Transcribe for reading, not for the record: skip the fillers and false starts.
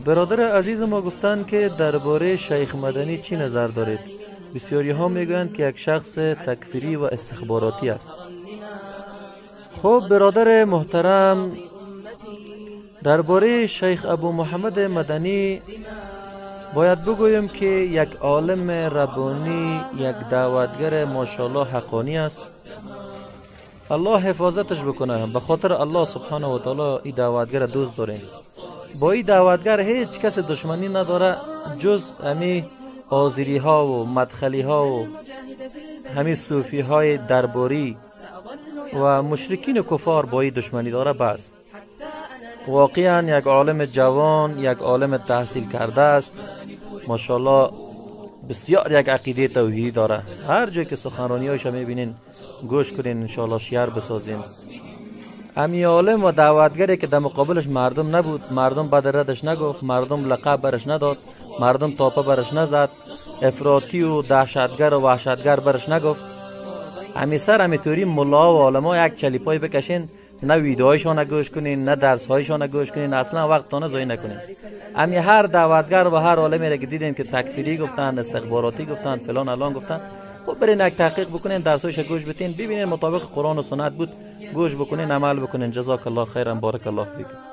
برادر عزیز ما گفتند که درباره شیخ مدنی چی نظر دارید؟ بسیاری ها میگویند که یک شخص تکفیری و استخباراتی است. خب برادر محترم، درباره شیخ ابو محمد مدنی باید بگویم که یک عالم ربانی، یک دعوتگر ماشاءالله حقانی است. الله حفاظتش بکنه. به خاطر الله سبحانه و تعالی این دعوتگر دوست داریم. با این دعوتگر هیچ کس دشمنی نداره جز همی آذری ها و مدخلی ها و همی صوفی های درباری و مشرکین کفار با این دشمنی داره. بس واقعا یک عالم جوان، یک عالم تحصیل کرده است، ماشاءالله بسیار یک عقیده توحیدی داره. هر جای که سخنرانی‌هایش میبینین گوش کنین، انشاءالله شیار بسازیم. امی عالم و دعوتگری که در مقابلش مردم نبود، مردم بد ردش نگفت، مردم لقب برش نداد، مردم تاپه برش نزد، افراطی و دهشتگر و وحشتگر برش نگفت. امی سر امی توری ملا و علما یک چلیپای بکشین، نه ویدیوهایشان گوش کنین، نه درسهایشان گوش کنین، اصلا وقتتان ضایع نکنین. امی هر دعوتگر و هر عالمی را که دیدین که تکفیری گفتن، استخباراتی گفتن، فلان الان گفتن، خب برین یک تحقیق بکنین، درسایش گوش بتین، ببینین مطابق قرآن و سنت بود، گوش بکنین، عمل بکنین. جزاک الله خیرا، بارک الله فیکم.